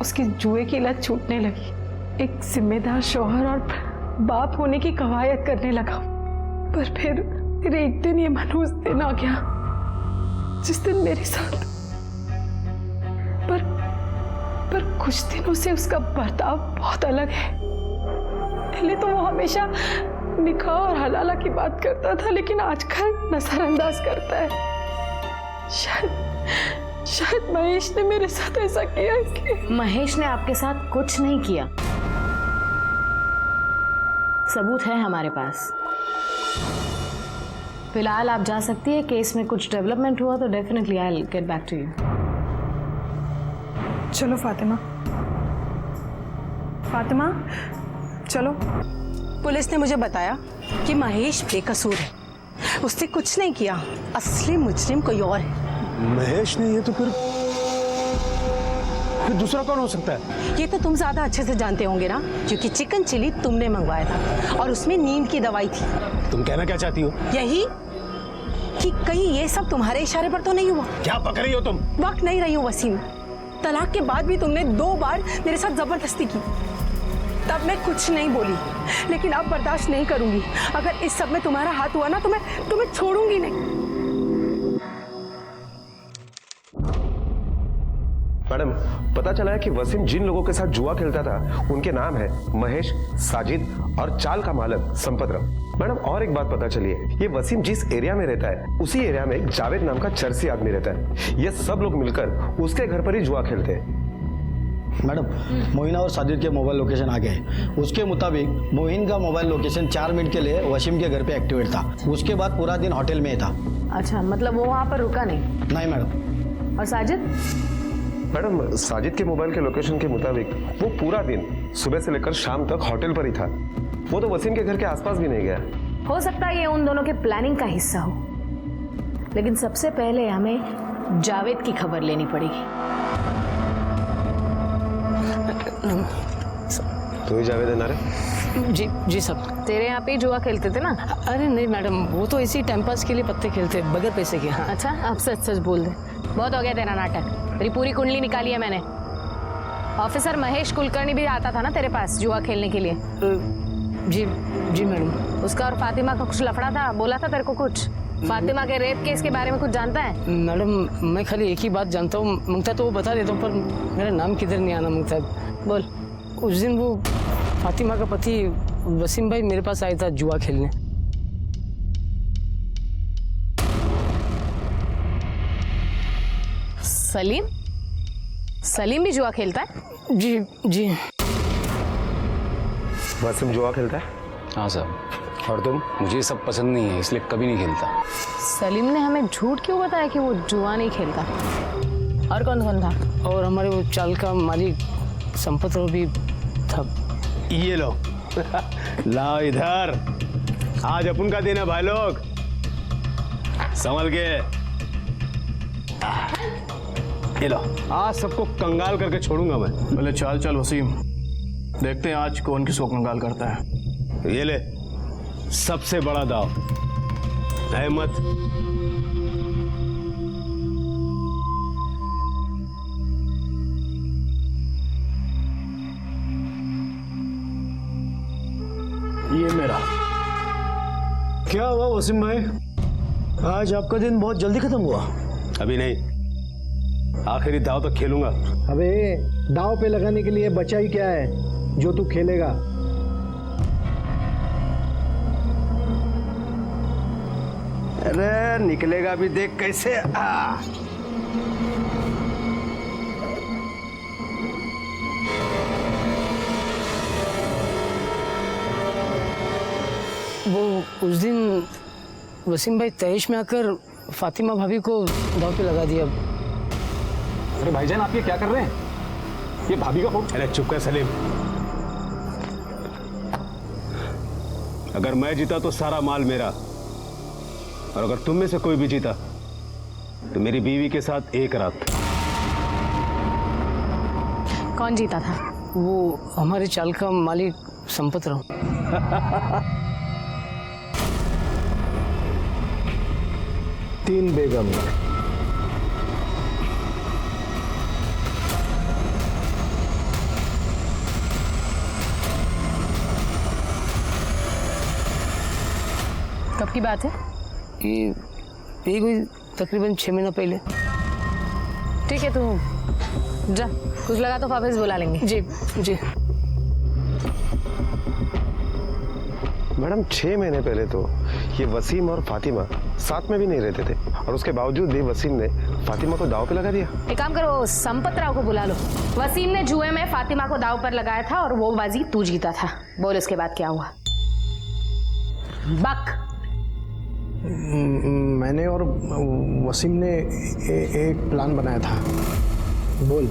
उसकी जुए की लत छूटने लगी, एक जिम्मेदार शौहर और बाप होने की कवायद करने लगा। पर फिर एक दिन ये मनहूस दिन आ गया जिस दिन मेरे साथ पर कुछ दिनों से उसका बर्ताव बहुत अलग है। पहले तो वो हमेशा निकाह और हलाला की बात करता था, लेकिन आजकल नजरअंदाज करता है। शायद महेश ने मेरे साथ ऐसा किया इसलिए। महेश ने आपके साथ कुछ नहीं किया, सबूत है हमारे पास। फिलहाल आप जा सकती है, केस में कुछ डेवलपमेंट हुआ तो definitely I will get back to you. चलो फातिमा चलो। पुलिस ने मुझे बताया कि महेश बेकसूर है, उसने कुछ नहीं किया, असली मुजरिम कोई और है। महेश ने ये तो फिर दूसरा कौन हो सकता है? ये तो तुम ज्यादा अच्छे से जानते होंगे ना, क्योंकि चिकन चिली तुमने मंगवाया था और उसमें नींद की दवाई थी। तुम कहना क्या चाहती हो? यही कि कहीं ये सब तुम्हारे इशारे पर तो नहीं हुआ। क्या पक रही हो तुम? वक्त नहीं रही हूँ वसीम, तलाक के बाद भी तुमने 2 बार मेरे साथ जबरदस्ती की। तब मैं कुछ नहीं बोली, लेकिन अब बर्दाश्त नहीं करूंगी। अगर इस सब में तुम्हारा हाथ हुआ ना तो मैं तुम्हें छोड़ूंगी नहीं। मैडम, पता चला है कि वसीम जिन लोगों के साथ जुआ खेलता था उनके नाम है महेश, साजिद और चाल का मालक संपतराव। मैडम, और एक बात पता चली है, ये वसीम जिस एरिया में रहता है उसी एरिया में एक जावेद नाम का चरसी आदमी रहता है। ये सब लोग मिलकर उसके घर पर ही जुआ खेलते हैं। मैडम, मोहिना और साजिद के मोबाइल लोकेशन आ गए। उसके मुताबिक मोहिन का मोबाइल लोकेशन 4 मिनट के लिए वसीम के घर पे एक्टिवेट था। उसके बाद पूरा दिन होटल में था। अच्छा, मतलब वो वहाँ पर रुका नहीं? नहीं मैडम। और साजिद? मैडम, साजिद के मोबाइल के लोकेशन के मुताबिक वो पूरा दिन सुबह से लेकर शाम तक होटल पर ही था। वो तो वसीम के घर के आसपास भी नहीं गया। हो सकता है ये उन दोनों के प्लानिंग का हिस्सा हो, लेकिन सबसे पहले हमें जावेद की खबर लेनी पड़ेगी। तो ही जावेद है ना रे? जी सब तेरे यहाँ पे जुआ खेलते थे ना? अरे नहीं मैडम, वो तो इसी टाइम पास के लिए पत्ते खेलते बगैर पैसे के। हाँ। अच्छा, अब सच सच बोल दे। बहुत हो गया तेरा नाटक। तेरी पूरी कुंडली निकाली है मैंने। ऑफिसर महेश कुलकर्णी भी आता था ना तेरे पास जुआ खेलने के लिए? जी मैडम। उसका और फातिमा का कुछ लफड़ा था, बोला था तेरे को कुछ? फातिमा के रेप केस के बारे में कुछ जानता है? मैडम, मैं खाली एक ही बात जानता हूँ, मंगता तो वो बता देता हूँ, पर मेरा नाम किधर नहीं आना। मंगता बोल। उस दिन वो फातिमा का पति वसीम भाई मेरे पास आया था जुआ खेलने। सलीम? सलीम भी जुआ खेलता है? जी। वसीम जुआ खेलता है? हाँ सर। और तुम? मुझे ये सब पसंद नहीं है, इसलिए कभी नहीं खेलता। सलीम ने हमें झूठ क्यों बताया कि वो जुआ नहीं खेलता? और कौन कौन था? और हमारे वो चाल का मालिक संपतराव भी था। ये लो लाओ इधर, आज अपन का दिन है भाई लोग, संभल के। ये लो, आज सबको कंगाल करके छोड़ूंगा मैं। पहले चल वसीम, देखते हैं आज कौन किसको कंगाल करता है। ये ले, सबसे बड़ा दाव, अहमद। ये मेरा। क्या हुआ वसीम भाई, आज आपका दिन बहुत जल्दी खत्म हुआ? अभी नहीं, आखिरी दाव तक खेलूंगा। अबे दाव पे लगाने के लिए बचा ही क्या है जो तू खेलेगा? अरे निकलेगा भी, देख कैसे। वो उस दिन वसीम भाई तैश में आकर फातिमा भाभी को दाव पे लगा दिया। अरे भाईजान, आप ये क्या कर रहे हैं? ये भाभी का फोन। अरे चुप कर सलीम, अगर मैं जीता तो सारा माल मेरा, और अगर तुम में से कोई भी जीता तो मेरी बीवी के साथ एक रात। कौन जीता था? वो हमारे चाल का मालिक संपतराव। 3 बेगम। कब की बात है? ये कोई तकरीबन 6 महीना पहले। ठीक है, तू जा, कुछ लगा तो वापस बुला लेंगे। जी। मैडम, 6 महीने पहले तो ये वसीम और फातिमा साथ में भी नहीं रहते थे, और उसके बावजूद भी वसीम ने फातिमा को दाव पे लगा दिया। एक काम करो, संपतराव को बुला लो। वसीम ने जुए में फातिमा को दाव पर लगाया था और वो बाजी तू जीता था। बोल इसके बाद क्या हुआ? बक। मैंने और वसीम ने एक प्लान बनाया था। बोल,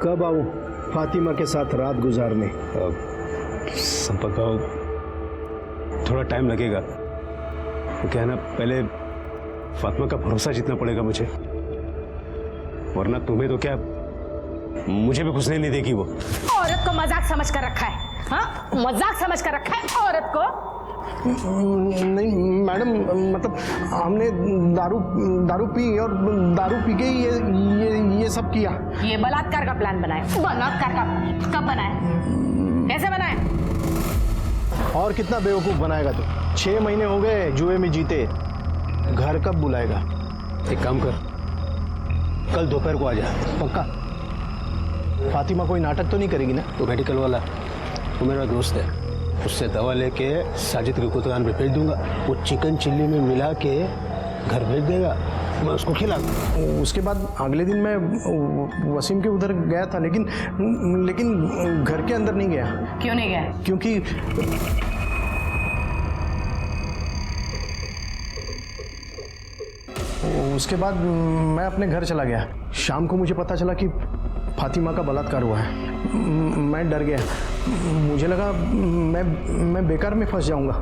कब आऊं फातिमा के साथ रात गुजारने? संपत भाव, थोड़ा टाइम लगेगा। तो क्या है ना, पहले फातिमा का भरोसा जीतना पड़ेगा मुझे, वरना तुम्हें तो क्या, मुझे भी घुसने नहीं देगी वो। औरत को मजाक समझ कर रखा है? हाँ, मजाक समझ कर रखा है औरत को? नहीं मैडम, मतलब हमने दारू पी और दारू पी के ये सब किया। ये बलात्कार का प्लान बनाया। बलात्कार का कब बनाया, कैसे बनाया? और कितना बेवकूफ बनाएगा तू? 6 महीने हो गए जुए में जीते, घर कब बुलाएगा? एक काम कर, कल दोपहर को आ जा। पक्का? फातिमा कोई नाटक तो नहीं करेगी ना? तो मेडिकल वाला वो मेरा दोस्त है, उससे दवा लेके साजिद की दुकान पे भेज दूंगा। वो चिकन चिल्ली में मिला के घर भेज देगा, मैं उसको खिला। उसके बाद अगले दिन मैं वसीम के उधर गया था, लेकिन घर के अंदर नहीं गया। क्यों नहीं गया? क्योंकि उसके बाद मैं अपने घर चला गया। शाम को मुझे पता चला कि फातिमा का बलात्कार हुआ है। मैं डर गया, मुझे लगा मैं बेकार में फंस जाऊंगा।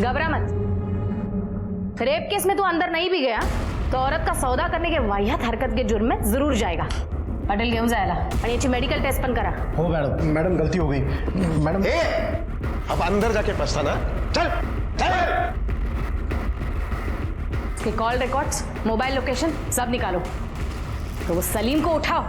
घबरा मत, रेप केस में तू अंदर नहीं भी गया तो औरत का सौदा करने के वाहियात हरकत के जुर्म में जरूर जाएगा। पाटील घेऊन जायला आणि याची मेडिकल टेस्ट पण करा। हो मैडम गलती हो गई मैडम। अब अंदर जाके पछताना। चल चल। उसके कॉल रिकॉर्ड्स, मोबाइल लोकेशन सब निकालो, तो वो सलीम को उठाओ।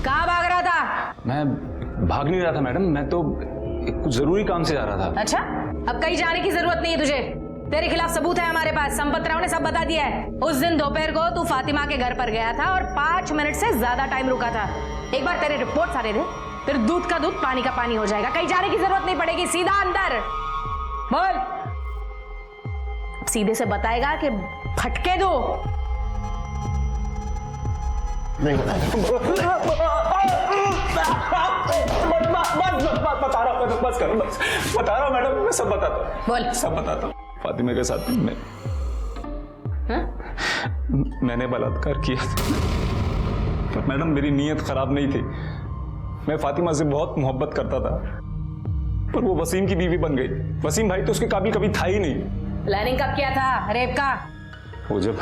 कहाँ भाग रहा था? मैं भाग नहीं रहा था मैडम, मैं तो कुछ जरूरी काम से जा रहा था। अच्छा, अब कहीं जाने की जरूरत नहीं है तुझे। तेरे खिलाफ सबूत है हमारे पास, संपत राव ने सब बता दिया है। उस दिन दोपहर को तू फातिमा के घर पर गया था और 5 मिनट से ज्यादा टाइम रुका था। एक बार तेरे रिपोर्ट सारे दे, फिर दूध का दूध पानी का पानी हो जाएगा। कहीं जाने की जरूरत नहीं पड़ेगी, सीधा अंदर बोल। सीधे से बताएगा कि फटके दो। नहीं बता रहा हूँ मैडम, मैं सब बताता हूँ। बोल। सब बताता हूँ। फातिमा के साथ मैंने बलात्कार किया था, पर मैडम मेरी नीयत खराब नहीं थी। मैं फातिमा से बहुत मोहब्बत करता था, पर वो वसीम की बीवी बन गई। वसीम भाई तो उसके काबिल कभी था ही नहीं। प्लानिंग कब किया था रेप का? वो जब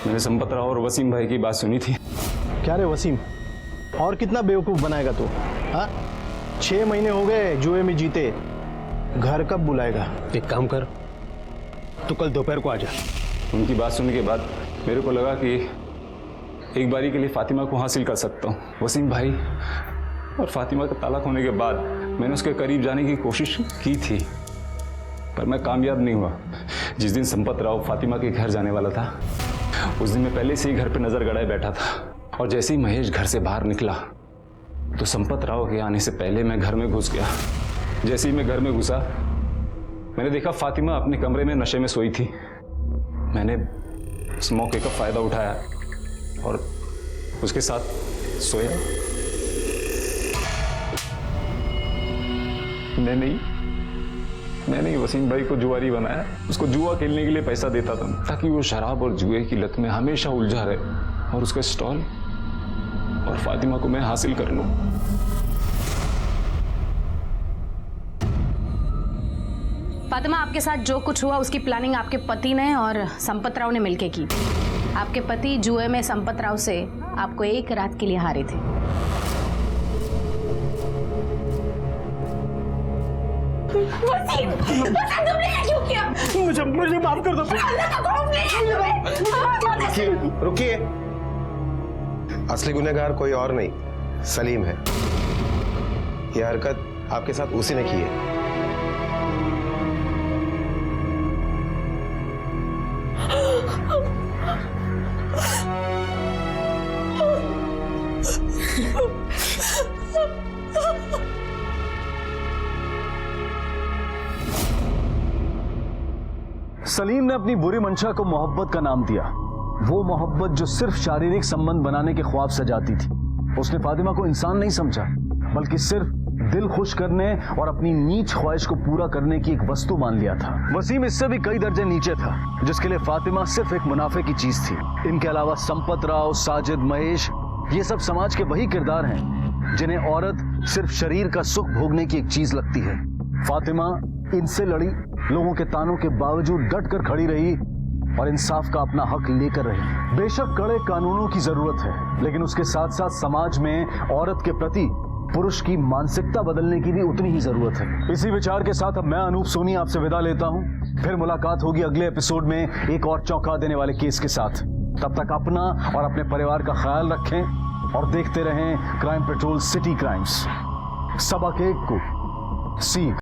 मैंने संपत राव और वसीम भाई की बात सुनी थी। क्या रे वसीम, और कितना बेवकूफ बनाएगा तू? हाँ, 6 महीने हो गए जुए में जीते, घर कब बुलाएगा? एक काम कर, तू कल दोपहर को आ जा। उनकी बात सुनने के बाद मेरे को लगा कि एक बारी के लिए फातिमा को हासिल कर सकता हूँ। वसीम भाई और फातिमा का तलाक होने के बाद मैंने उसके करीब जाने की कोशिश की थी, पर मैं कामयाब नहीं हुआ। जिस दिन संपत राव फातिमा के घर जाने वाला था, उस दिन मैं पहले से ही घर पे नजर गड़ाए बैठा था, और जैसे ही महेश घर से बाहर निकला तो संपत राव के आने से पहले मैं घर में घुस गया। जैसे ही मैं घर में घुसा, मैंने देखा फातिमा अपने कमरे में नशे में सोई थी। मैंने उस मौके का फायदा उठाया और उसके साथ सोया। मैं नहीं वसीम भाई को जुआरी बनाया। उसको जुआ खेलने के लिए पैसा देता था ताकि वो शराब और जुए की लत में हमेशा उलझा रहे, और उसका स्टॉल और फातिमा को मैं हासिल कर लूं। फातिमा, आपके साथ जो कुछ हुआ उसकी प्लानिंग आपके पति ने और संपत राव ने मिलकर की। आपके पति जुए में संपत राव से आपको एक रात के लिए हारे थे। मुझे माफ कर दो। रुकिए, असली गुनहगार कोई और नहीं, सलीम है। यह हरकत आपके साथ उसी ने की है। सलीम ने अपनी बुरी मंशा को मोहब्बत का नाम दिया। वो मोहब्बत जो सिर्फ शारीरिक संबंध बनाने के ख्वाब सजाती थी। उसने फातिमा को इंसान नहीं समझा, बल्कि सिर्फ दिल खुश करने और अपनी नीच ख्वाहिश को पूरा करने की एक वस्तु मान लिया था। वसीम इससे भी कई दर्जे नीचे था, जिसके लिए फातिमा सिर्फ एक मुनाफे की चीज थी। इनके अलावा संपत राव, साजिद, महेश, ये सब समाज के वही किरदार हैं जिन्हें औरत सिर्फ शरीर का सुख भोगने की एक चीज लगती है। फातिमा इनसे लड़ी, लोगों के तानों के बावजूद डट कर खड़ी रही और इंसाफ का अपना हक लेकर रहें। बेशक कड़े कानूनों की जरूरत है, लेकिन उसके साथ साथ समाज में औरत के प्रति पुरुष की मानसिकता बदलने की भी उतनी ही जरूरत है। इसी विचार के साथ अब मैं अनूप सोनी आपसे विदा लेता हूं। फिर मुलाकात होगी अगले एपिसोड में एक और चौंका देने वाले केस के साथ। तब तक अपना और अपने परिवार का ख्याल रखें और देखते रहें क्राइम पेट्रोल सिटी क्राइम्स। सबक एक को सीख।